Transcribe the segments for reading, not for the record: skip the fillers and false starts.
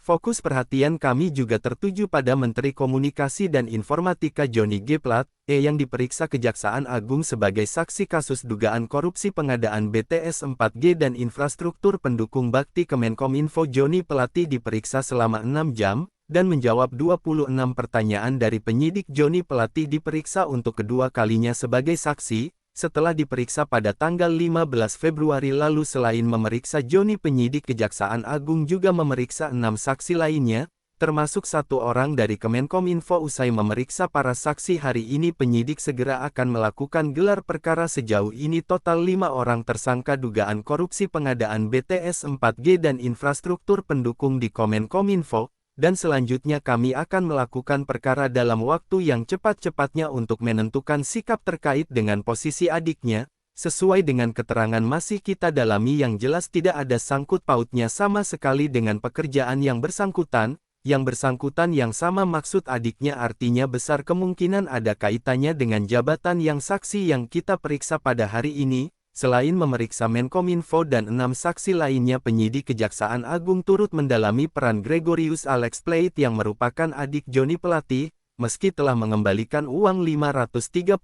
Fokus perhatian kami juga tertuju pada Menteri Komunikasi dan Informatika Johnny G. Plate, yang diperiksa Kejaksaan Agung sebagai saksi kasus dugaan korupsi pengadaan BTS 4G dan infrastruktur pendukung bakti Kemenkominfo. Johnny Plate diperiksa selama 6 jam, dan menjawab 26 pertanyaan dari penyidik. Johnny Plate diperiksa untuk kedua kalinya sebagai saksi, setelah diperiksa pada tanggal 15 Februari lalu. Selain memeriksa Johnny, penyidik Kejaksaan Agung juga memeriksa 6 saksi lainnya, termasuk 1 orang dari Kemenkominfo. Usai memeriksa para saksi hari ini, penyidik segera akan melakukan gelar perkara. Sejauh ini total 5 orang tersangka dugaan korupsi pengadaan BTS 4G dan infrastruktur pendukung di Kemenkominfo. Dan selanjutnya kami akan melakukan perkara dalam waktu yang cepat-cepatnya untuk menentukan sikap terkait dengan posisi adiknya. Sesuai dengan keterangan masih kita dalami, yang jelas tidak ada sangkut pautnya sama sekali dengan pekerjaan yang bersangkutan. Yang bersangkutan yang sama maksud adiknya, artinya besar kemungkinan ada kaitannya dengan jabatan yang saksi yang kita periksa pada hari ini. Selain memeriksa Menkominfo dan 6 saksi lainnya, penyidik Kejaksaan Agung turut mendalami peran Gregorius Alex Plate yang merupakan adik Johnny Plate. Meski telah mengembalikan uang 534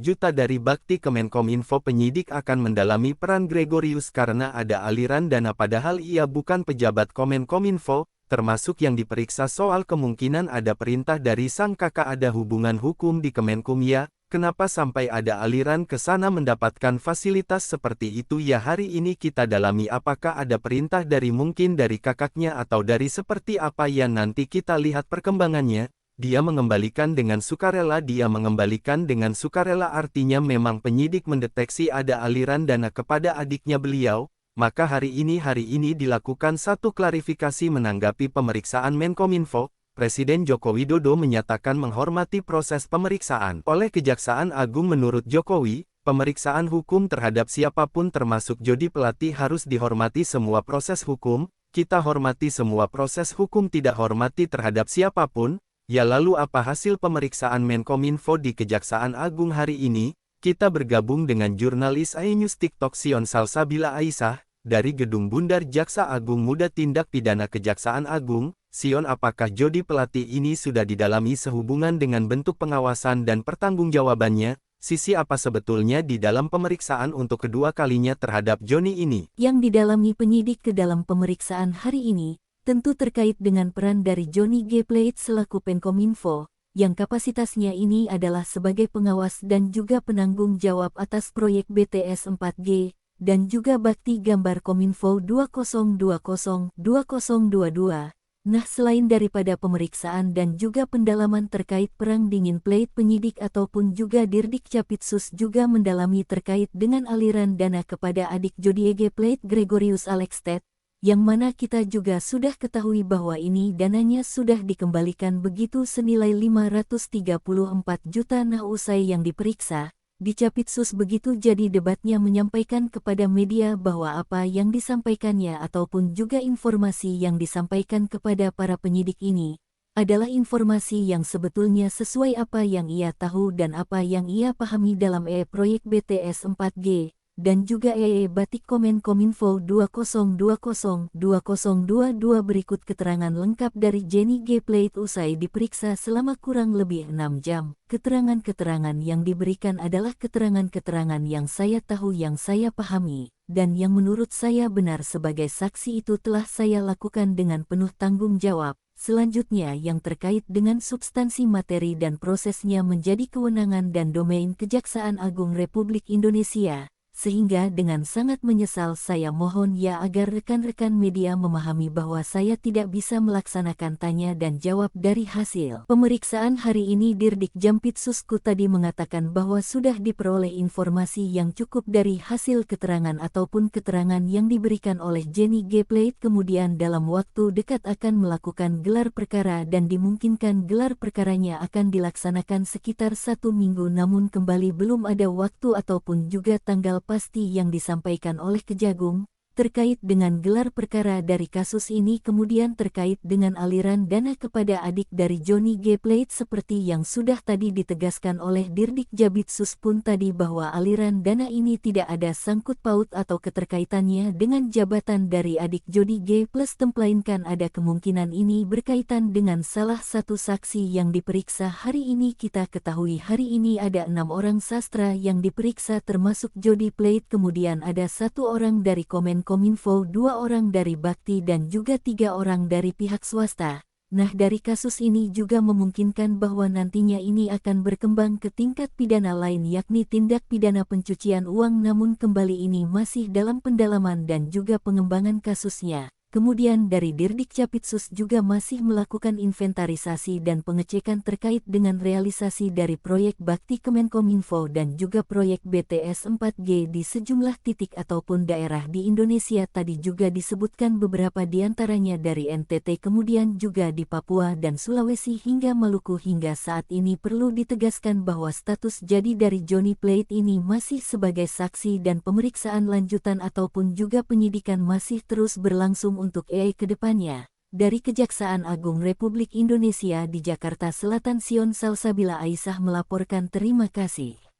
juta dari bakti Kemenkominfo, penyidik akan mendalami peran Gregorius karena ada aliran dana padahal ia bukan pejabat Kemenkominfo, termasuk yang diperiksa soal kemungkinan ada perintah dari sang kakak ada hubungan hukum di Kemenkumham. Kenapa sampai ada aliran ke sana mendapatkan fasilitas seperti itu? Ya, hari ini kita dalami apakah ada perintah dari mungkin dari kakaknya atau dari seperti apa ya, nanti kita lihat perkembangannya. Dia mengembalikan dengan sukarela. Dia mengembalikan dengan sukarela artinya memang penyidik mendeteksi ada aliran dana kepada adiknya beliau. Maka hari ini dilakukan satu klarifikasi menanggapi pemeriksaan Menkominfo. Presiden Joko Widodo menyatakan menghormati proses pemeriksaan oleh Kejaksaan Agung. Menurut Jokowi, pemeriksaan hukum terhadap siapapun termasuk Johnny Plate harus dihormati semua proses hukum. Kita hormati semua proses hukum, tidak hormati terhadap siapapun. Ya, lalu apa hasil pemeriksaan Menkominfo di Kejaksaan Agung hari ini? Kita bergabung dengan jurnalis iNews TikTok Sion Salsabila Aisyah, dari Gedung Bundar Jaksa Agung Muda Tindak Pidana Kejaksaan Agung. Sion, apakah Johnny Plate ini sudah didalami sehubungan dengan bentuk pengawasan dan pertanggungjawabannya? Sisi apa sebetulnya di dalam pemeriksaan untuk kedua kalinya terhadap Johnny ini? Yang didalami penyidik ke dalam pemeriksaan hari ini, tentu terkait dengan peran dari Johnny G. Plate selaku Menkominfo, yang kapasitasnya ini adalah sebagai pengawas dan juga penanggung jawab atas proyek BTS 4G, dan juga Bakti Gambar Kominfo 2020-2022. Nah, selain daripada pemeriksaan dan juga pendalaman terkait perang dingin Plate, penyidik ataupun juga Dirdik Capitsus juga mendalami terkait dengan aliran dana kepada adik Johnny G. Plate, Gregorius Alex Plate, yang mana kita juga sudah ketahui bahwa ini dananya sudah dikembalikan begitu senilai 534 juta. Nah, usai yang diperiksa di Capitsus begitu jadi debatnya menyampaikan kepada media bahwa apa yang disampaikannya ataupun juga informasi yang disampaikan kepada para penyidik ini adalah informasi yang sebetulnya sesuai apa yang ia tahu dan apa yang ia pahami dalam proyek BTS 4G dan juga Batik Kemenkominfo 2020-2022. Berikut keterangan lengkap dari Johnny G. Plate usai diperiksa selama kurang lebih 6 jam. Keterangan-keterangan yang diberikan adalah keterangan-keterangan yang saya tahu, yang saya pahami, dan yang menurut saya benar. Sebagai saksi itu telah saya lakukan dengan penuh tanggung jawab. Selanjutnya yang terkait dengan substansi materi dan prosesnya menjadi kewenangan dan domain Kejaksaan Agung Republik Indonesia. Sehingga dengan sangat menyesal saya mohon ya agar rekan-rekan media memahami bahwa saya tidak bisa melaksanakan tanya dan jawab dari hasil pemeriksaan hari ini. Dirdik Jampitsusku tadi mengatakan bahwa sudah diperoleh informasi yang cukup dari hasil keterangan ataupun keterangan yang diberikan oleh Johnny G. Plate. Kemudian dalam waktu dekat akan melakukan gelar perkara dan dimungkinkan gelar perkaranya akan dilaksanakan sekitar 1 minggu, namun kembali belum ada waktu ataupun juga tanggal pasti yang disampaikan oleh Kejagung. terkait dengan gelar perkara dari kasus ini kemudian terkait dengan aliran dana kepada adik dari Johnny G. Plate seperti yang sudah tadi ditegaskan oleh Dirdik Jabitsus pun tadi bahwa aliran dana ini tidak ada sangkut paut atau keterkaitannya dengan jabatan dari adik Johnny G. Plate melainkan ada kemungkinan ini berkaitan dengan salah satu saksi yang diperiksa hari ini. Kita ketahui hari ini ada 6 orang sastra yang diperiksa termasuk Jody Plate, kemudian ada 1 orang dari Kominfo, 2 orang dari Bakti dan juga 3 orang dari pihak swasta. Nah, dari kasus ini juga memungkinkan bahwa nantinya ini akan berkembang ke tingkat pidana lain yakni tindak pidana pencucian uang, namun kembali ini masih dalam pendalaman dan juga pengembangan kasusnya. Kemudian dari Dirdik Capitsus juga masih melakukan inventarisasi dan pengecekan terkait dengan realisasi dari proyek Bakti Kemenkominfo dan juga proyek BTS 4G di sejumlah titik ataupun daerah di Indonesia. Tadi juga disebutkan beberapa diantaranya dari NTT, kemudian juga di Papua dan Sulawesi hingga Maluku. Hingga saat ini perlu ditegaskan bahwa status jadi dari Johnny Plate ini masih sebagai saksi dan pemeriksaan lanjutan ataupun juga penyidikan masih terus berlangsung untuk ke depannya. Dari Kejaksaan Agung Republik Indonesia di Jakarta Selatan, Sion Salsabila Aisyah melaporkan. Terima kasih.